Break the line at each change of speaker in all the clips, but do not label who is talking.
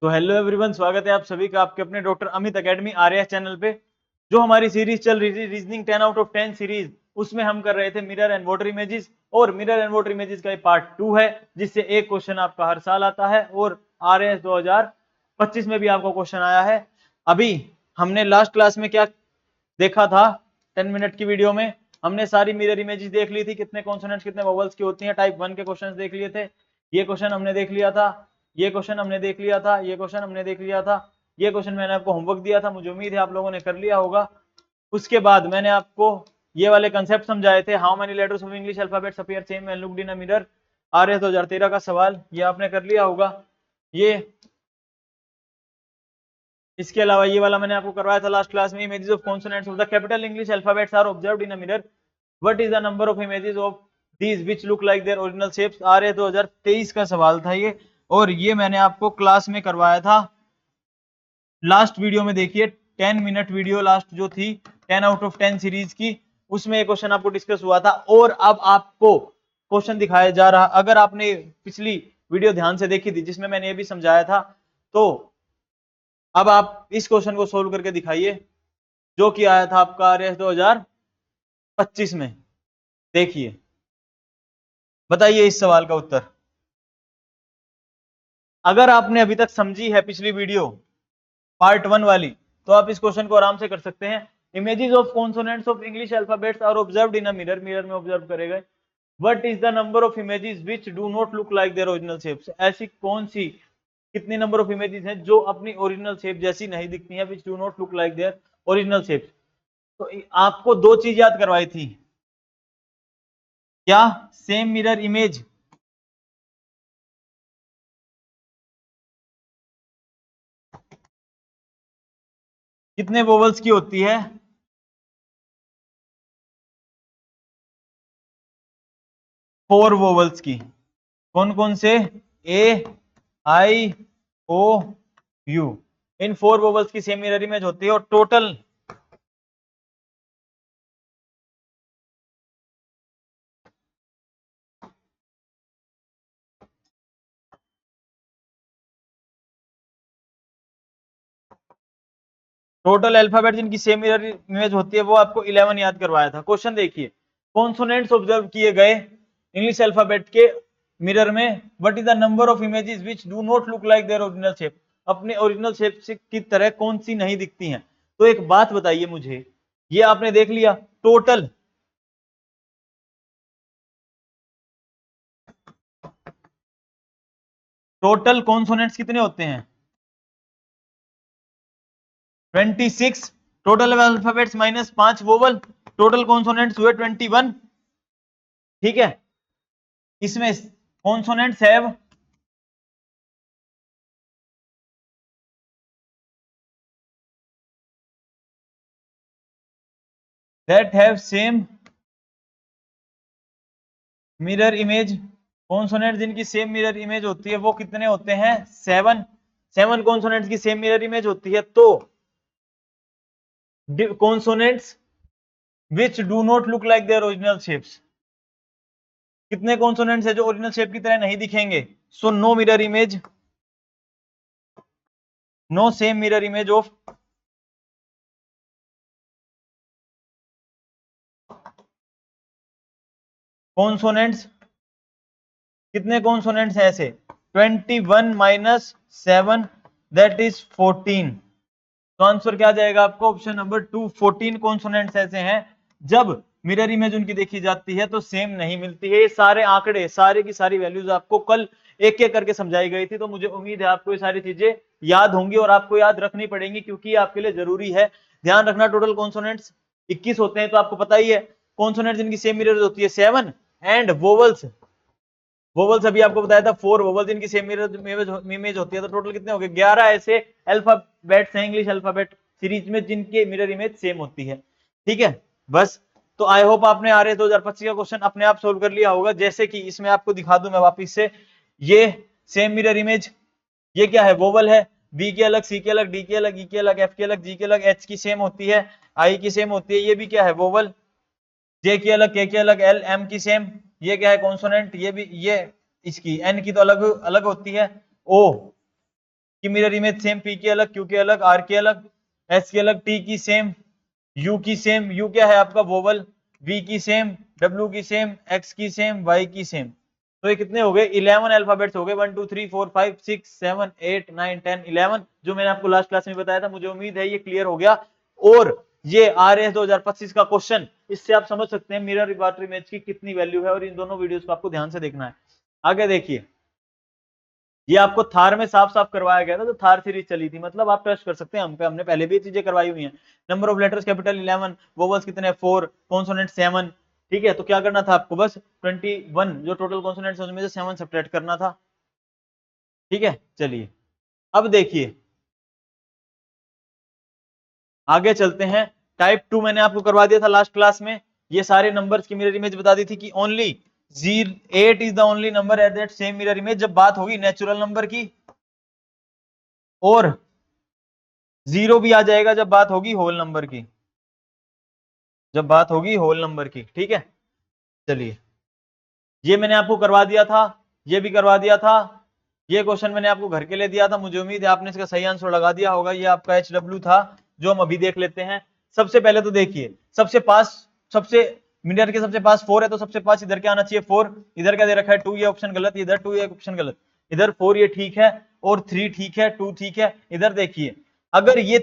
तो hello everyone, स्वागत है आप सभी का आपके अपने doctor Amit academy RAS channel पे। जो हमारी सीरीज चल रही थी रीजनिंग 10 आउट ऑफ 10 सीरीज, उसमें हम कर रहे थे मिरर एंड वाटर इमेजेस। और मिरर एंड वाटर इमेजेस का पार्ट 2 है, जिससे एक क्वेश्चन आपका हर साल आता है और आरएएस 2025 में भी आपको क्वेश्चन आया है। अभी हमने लास्ट क्लास में क्या देखा था? 10 मिनट की वीडियो में हमने सारी मिरर इमेजेस देख ली थी, कितने कॉन्सोनेंट्स कितने वोवेल्स की होती हैं। टाइप 1 के क्वेश्चंस देख लिए थे, ये क्वेश्चन हमने देख लिया था, ये क्वेश्चन हमने देख लिया था, ये क्वेश्चन हमने देख लिया था, ये क्वेश्चन मैंने आपको होमवर्क दिया था, मुझे उम्मीद है आप लोगों ने कर लिया होगा। उसके बाद मैंने आपको ये वाले कंसेप्ट समझाए थे, how many letters of English alphabets appear same when looked in a mirror. RS 2013 का सवाल, ये आपने कर लिया होगा। ये इसके अलावा ये वाला मैंने आपको करवाया था लास्ट क्लास में, images of consonants of the capital English alphabets are observed in a mirror, what is the number of images of these which look like their original shapes. RA 2023 का सवाल था ये, और ये मैंने आपको क्लास में करवाया था लास्ट वीडियो में। देखिए 10 मिनट वीडियो लास्ट जो थी 10 आउट ऑफ 10 सीरीज की, उसमें एक क्वेश्चन आपको डिस्कस हुआ था। और अब आपको क्वेश्चन दिखाया जा रहा, अगर आपने पिछली वीडियो ध्यान से देखी थी जिसमें मैंने ये भी समझाया था, तो अब आप इस क्वेश्चन को सोल्व करके दिखाइए जो कि आया था आपका आरएस 2025 में। देखिए, बताइए इस सवाल का उत्तर। अगर आपने अभी तक समझी है पिछली वीडियो पार्ट 1 वाली, तो आप इस क्वेश्चन को आराम से कर सकते हैं। Images of consonants of English alphabets are observed in a mirror, mirror में ऑब्जर्व करे गए। What is the number of images which do not look like their original shapes. ऐसी कौन सी, कितनी नंबर ऑफ इमेजेस हैं जो अपनी ओरिजिनल शेप जैसी नहीं दिखती हैं, which do not look like their original shapes. तो आपको दो चीज याद करवाई थी, क्या? सेम मिरर इमेज, कितने वोवल्स की होती है? 4 वोवल्स की। कौन कौन से? ए, आई, ओ, यू। इन 4 वोवल्स की सेम मिरर इमेज होती है। और टोटल अल्फाबेट जिनकी सेम मिरर इमेज होती है वो आपको 11 याद करवाया था। क्वेश्चन देखिए, कॉन्सोनेंट्स ऑब्जर्व किए गए इंग्लिश अल्फाबेट के मिरर में, what is the number of images which do not look like their original shape. अपने ओरिजिनल शेप से की तरह कौन सी नहीं दिखती हैं। तो एक बात बताइए मुझे, ये आपने देख लिया टोटल, टोटल कॉन्सोनेंट्स कितने होते हैं? 26। Total alphabets minus 5 vowel, total consonants हुए 21। ठीक है, इसमें consonants have that have same mirror image, consonant जिनकी सेम मिरर इमेज होती है वो कितने होते हैं? 7। 7 कॉन्सोनेंट्स की सेम मिरर इमेज होती है। तो consonants which do not look like their original shapes, कितने कॉन्सोनेंट्स है जो ओरिजिनल शेप की तरह नहीं दिखेंगे? So no mirror image, no same mirror image of consonants. कितने कॉन्सोनेंट्स हैं ऐसे? 21 माइनस 7, दैट इज 14। तो आंसर क्या जाएगा आपको? ऑप्शन नंबर 2, 14 कॉन्सोनेंट्स ऐसे हैं जब मिरर इमेज उनकी देखी जाती है तो सेम नहीं मिलती है। ये सारे आंकड़े, सारे की सारी वैल्यूज आपको कल एक एक करके समझाई गई थी, तो मुझे उम्मीद है आपको ये सारी चीजें याद होंगी और आपको याद रखनी पड़ेंगी, क्योंकि आपके लिए जरूरी है। ध्यान रखना, टोटल कॉन्सोनेंट्स 21 होते हैं, तो आपको पता ही है कॉन्सोनेंट्स जिनकी सेम मिरर होती है 7, एंड वोवल्स, वोवल्स अभी आपको बताया था 4 वोवल्स इनकी सेम इमेज होती है। तो टोटल कितने हो गए? 11 ऐसे अल्फाबेट्स हैं इंग्लिश अल्फाबेट सीरीज में जिनके मिरर इमेज सेम होती है। ठीक है, बस। तो आई होप आपने आरएस 2025 का क्वेश्चन अपने आप सोल्व कर लिया होगा। जैसे कि इसमें आपको दिखा दूं मैं वापिस से, ये सेम मिरर इमेज, ये क्या है? वोवल है। बी के अलग, सी के अलग, डी के अलग, ई के अलग, एफ के अलग, जी के अलग, एच की सेम होती है, आई की सेम होती है। ये भी क्या है? वोवल। जे की अलग, के अलग, एल एम की सेम। ये क्या है? कॉन्सोनेंट। ये भी, ये इसकी एन की तो अलग अलग होती है। ओ, की मिरर इमेज सेम, पी की अलग, क्यू की अलग, आर की अलग, एस की अलग, टी की सेम, यू की सेम, यू क्या है आपका वोवल, वी की सेम, डब्ल्यू की सेम, एक्स की सेम, वाई की सेम। तो ये कितने हो गए? 11 अल्फाबेट्स हो गए, 1 2 3 4 5 6 7 8 9 10 11, जो मैंने आपको लास्ट क्लास में बताया था। मुझे उम्मीद है ये क्लियर हो गया। और ये RS 2025 का क्वेश्चन, इससे आप समझ सकते हैं मिरर वाटर इमेज की कितनी वैल्यू है, और इन दोनों वीडियोस को आपको ध्यान से देखना है। आगे देखिए, ये आपको थार में साफ साफ करवाया गया था, तो थार सीरीज चली थी, मतलब आप ट्रस्ट कर सकते हैं हम पे, हमने पहले भी चीजें करवाई हुई हैं। Number of letters capital 11, vowels कितने 4, कॉन्सोनेंट 7। ठीक है, तो क्या करना था आपको? बस 21 जो टोटल कॉन्सोनेंट्स उसमें से 7 सब्ट्रैक्ट करना था। ठीक है, चलिए अब देखिए आगे चलते हैं। टाइप 2 मैंने आपको करवा दिया था लास्ट क्लास में। ये सारे नंबर्स की मिरर इमेज बता दी थी कि only 8 is the only number at that same mirror image, जब बात होगी नेचुरल नंबर की, और 0 भी आ जाएगा जब बात होगी होल नंबर की, जब बात होगी होल नंबर की। ठीक है, चलिए ये मैंने आपको करवा दिया था, ये भी करवा दिया था। ये क्वेश्चन मैंने आपको घर के लिए दिया था, मुझे उम्मीद है आपने इसका सही आंसर लगा दिया होगा। ये आपका HW था, जो हम अभी देख लेते हैं। सबसे पहले तो देखिए, सबसे पास, सबसे मिनर के सबसे पास 4 है, तो सबसे पास इधर क्या आना चाहिए? 4। इधर क्या दे रखा है? 2, ये ऑप्शन गलत, इधर 2, ये ऑप्शन गलत, इधर 4, ये ठीक है, और 3 ठीक है, 2 ठीक है। इधर देखिए, अगर ये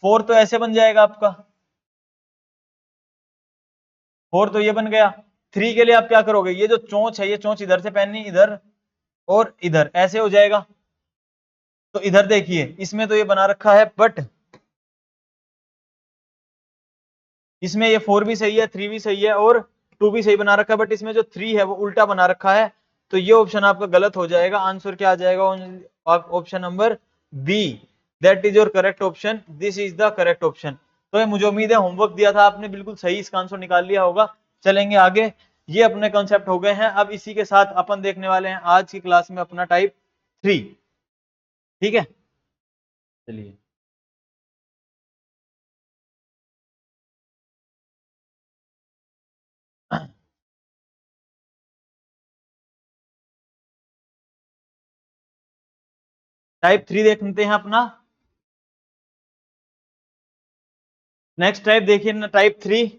4 तो ऐसे बन जाएगा आपका, 4 तो ये बन गया। 3 के लिए आप क्या करोगे? ये जो चोंच है, ये चोंच इधर से पहननी, इधर और इधर, ऐसे हो जाएगा। तो इधर देखिए, इसमें तो ये बना रखा है, बट इसमें ये 4 भी सही है, 3 भी सही है, और 2 भी सही बना रखा है, बट इसमें जो 3 है वो उल्टा बना रखा है। तो ये ऑप्शन आपका गलत हो जाएगा। आंसर क्या आ जाएगा? Option number b, that is your correct option, this is the correct option. तो ये मुझे उम्मीद है होमवर्क दिया था आपने, बिल्कुल सही इसका आंसर निकाल लिया होगा। चलेंगे आगे, ये अपने कॉन्सेप्ट हो गए हैं। अब इसी के साथ अपन देखने वाले हैं आज की क्लास में अपना टाइप 3। ठीक है, चलिए टाइप 3 देख लेते हैं अपना। नेक्स्ट टाइप देखिए ना, टाइप 3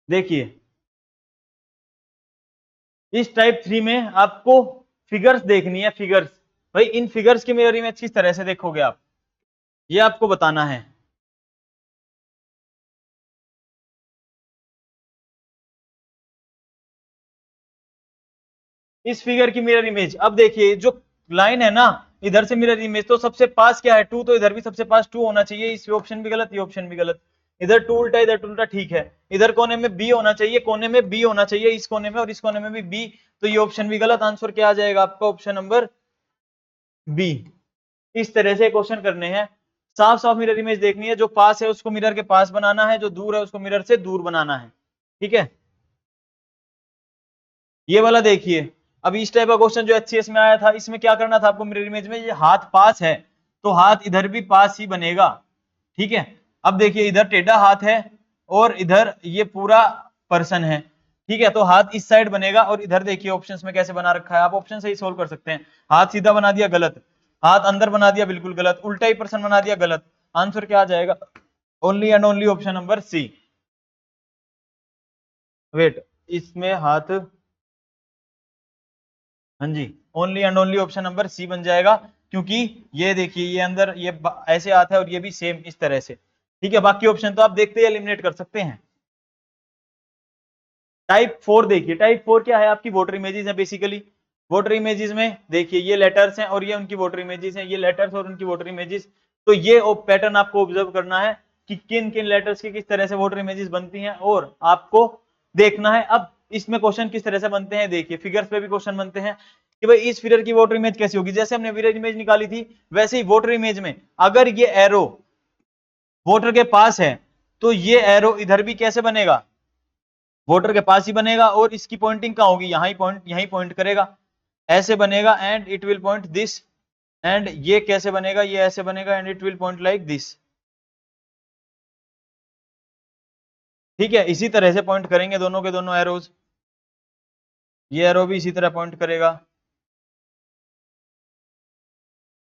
देखिए, इस टाइप 3 में आपको फिगर्स देखनी है, फिगर्स। भाई इन फिगर्स की मेरी इमेज किस तरह से देखोगे आप, ये आपको बताना है। इस फिगर की मिरर इमेज, अब देखिए जो लाइन है ना, इधर से मिरर इमेज, तो सबसे पास क्या है? 2, तो इधर भी सबसे पास 2 होना चाहिए। इस ऑप्शन भी गलत, ये ऑप्शन भी गलत। इधर 2 उल्टा, इधर 2 उल्टा, ठीक है। इधर कोने में बी होना चाहिए, कोने में बी होना चाहिए, इस कोने में और इस कोने में भी बी, तो ये ऑप्शन भी गलत। आंसर क्या आ जाएगा आपका? Option number b. इस तरह से क्वेश्चन करने हैं। साफ साफ मिरर इमेज देखनी है, जो पास है उसको मिरर के पास बनाना है, जो दूर है उसको मिरर से दूर बनाना है। ठीक है, ये वाला देखिए, अब इस टाइप का क्वेश्चन जो HCS में आया था, इसमें क्या करना था आपको? मिरर इमेज में ये हाथ पास है, तो हाथ इधर भी पास ही बनेगा। ठीक है, अब देखिए इधर टेढ़ा हाथ है, और इधर ये पूरा पर्सन है। ठीक है, तो हाथ इस साइड बनेगा, और इधर देखिए ऑप्शंस में कैसे बना रखा है, आप ऑप्शन से ही सोल्व कर सकते हैं। हाथ सीधा बना दिया, गलत। हाथ अंदर बना दिया, बिल्कुल गलत। उल्टा ही पर्सन बना दिया, गलत। आंसर क्या आ जाएगा? Only and only option number C. Wait, इसमें हाथ, हाँ जी, only and only option number C बन जाएगा, क्योंकि ये देखिए ये अंदर ये ऐसे आता है, और ये भी सेम इस तरह से। ठीक है, बाकी ऑप्शन तो आप देखते ही एलिमिनेट कर सकते हैं। टाइप 4 देखिए, टाइप 4 क्या है? आपकी वोटर इमेजेस है बेसिकली। वोटर इमेजेस में देखिए ये लेटर्स हैं, और ये उनकी वोटर इमेजेस हैं, ये लेटर्स और उनकी वोटर इमेजेस। तो ये पैटर्न आपको ऑब्जर्व करना है कि किन किन लेटर्स की किस तरह से वोटर इमेजेस बनती हैं, और आपको देखना है। अब इसमें क्वेश्चन किस तरह से बनते हैं, देखिए फिगर्स पे भी क्वेश्चन बनते हैं कि भाई इस फिगर की वोटर इमेज कैसी होगी। जैसे हमने मिरर इमेज निकाली थी, वैसे ही वोटर इमेज में अगर ये एरो वोटर के पास है, तो ये एरो इधर भी कैसे बनेगा? वोटर के पास ही बनेगा, और इसकी पॉइंटिंग कहां होगी? यहां ही पॉइंट, यहीं पॉइंट करेगा, ऐसे बनेगा, and it will point this. And ये कैसे बनेगा? ये ऐसे बनेगा, and it will point like this. ठीक है, इसी तरह से पॉइंट करेंगे दोनों के दोनों एरोज। ये एरो भी इसी तरह पॉइंट करेगा।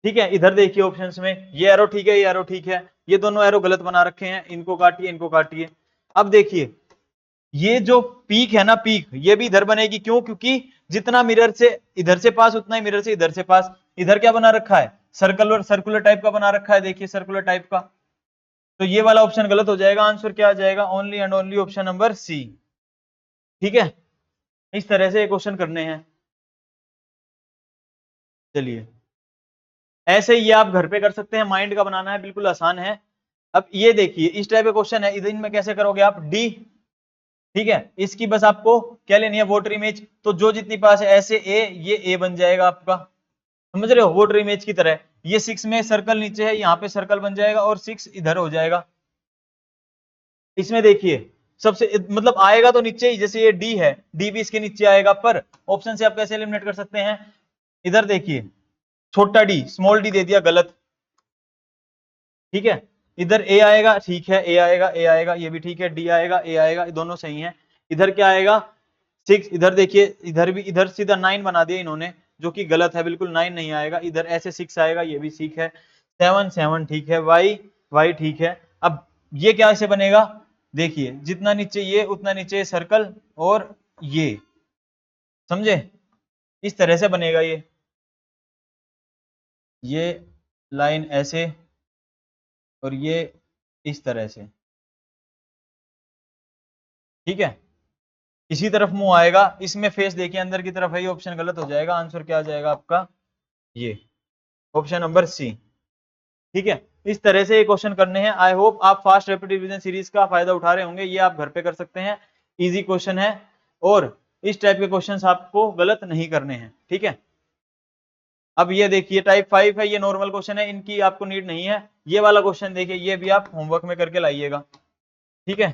ठीक है, इधर देखिए ऑप्शंस में ये एरो ठीक है, ये एरो ठीक है, ये दोनों एरो गलत बना रखे हैं, इनको काटिए, इनको काटिए। अब देखिए ये जो पीक है ना, पीक ये भी इधर बनेगी, क्यों? क्योंकि जितना मिरर से इधर से पास उतना ही मिरर से इधर से पास। इधर क्या बना रखा है? सर्कुलर, सर्कुलर टाइप का बना रखा है, देखिए सर्कुलर टाइप का। तो ये वाला ऑप्शन गलत हो जाएगा, आंसर क्या आ जाएगा? Only and only option number c. ठीक है, इस तरह से क्वेश्चन करने हैं। चलिए ऐसे ही ये आप घर पे कर सकते हैं, माइंड का बनाना है, बिल्कुल आसान है। अब ये देखिए इस टाइप का क्वेश्चन है, इधर में कैसे करोगे आप? डी, ठीक है, इसकी बस आपको क्या लेनी है? Voter image. तो जो जितनी पास है ऐसे ए, ये ए बन जाएगा आपका, समझ रहे हो? वोटर इमेज की तरह। ये 6 में सर्कल नीचे है, यहाँ पे सर्कल बन जाएगा और 6 इधर हो जाएगा। इसमें देखिए सबसे मतलब आएगा तो नीचे ही, जैसे ये डी है, डी भी इसके नीचे आएगा, पर ऑप्शन से आप कैसे एलिमिनेट कर सकते हैं? इधर देखिए छोटा डी, स्मॉल डी दे दिया, गलत। ठीक है, इधर ए आएगा, ठीक है, ए आएगा, ए आएगा, ये भी ठीक है, डी आएगा, ए आएगा, ये दोनों सही हैं। इधर क्या आएगा? 6। इधर देखिए, इधर भी, इधर सीधा 9 बना दिया इन्होंने, जो कि गलत है, बिल्कुल 9 नहीं आएगा। इधर ऐसे 6 आएगा, ये भी ठीक है। 7, 7 ठीक है, वाई, वाई ठीक है। अब ये क्या ऐसे बनेगा? देखिए जितना नीचे ये उतना नीचे सर्कल, और ये, समझे? इस तरह से बनेगा ये लाइन ऐसे, और ये इस तरह से। ठीक है, इसी तरफ मुंह आएगा, इसमें फेस देखिए अंदर की तरफ है, ये ऑप्शन गलत हो जाएगा। आंसर क्या आ जाएगा आपका? ये ऑप्शन नंबर सी। ठीक है, इस तरह से ये क्वेश्चन करने हैं। आई होप आप फास्ट रैपिड रिवीजन सीरीज का फायदा उठा रहे होंगे, ये आप घर पे कर सकते हैं, इजी क्वेश्चन है, और इस टाइप के क्वेश्चंस आपको गलत नहीं करने हैं। ठीक है, अब ये देखिए टाइप 5 है, ये नॉर्मल क्वेश्चन है, इनकी आपको नीड नहीं है। ये वाला क्वेश्चन देखिए, ये भी आप होमवर्क में करके लाइएगा। ठीक है,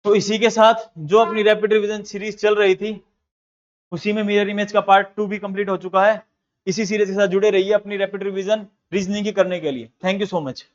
तो इसी के साथ जो अपनी रैपिड रिवीजन सीरीज चल रही थी, उसी में मिरर इमेज का पार्ट 2 भी कंप्लीट हो चुका है। इसी सीरीज के साथ जुड़े रहिए अपनी रैपिड रिवीजन रीजनिंग की करने के लिए। Thank you so much.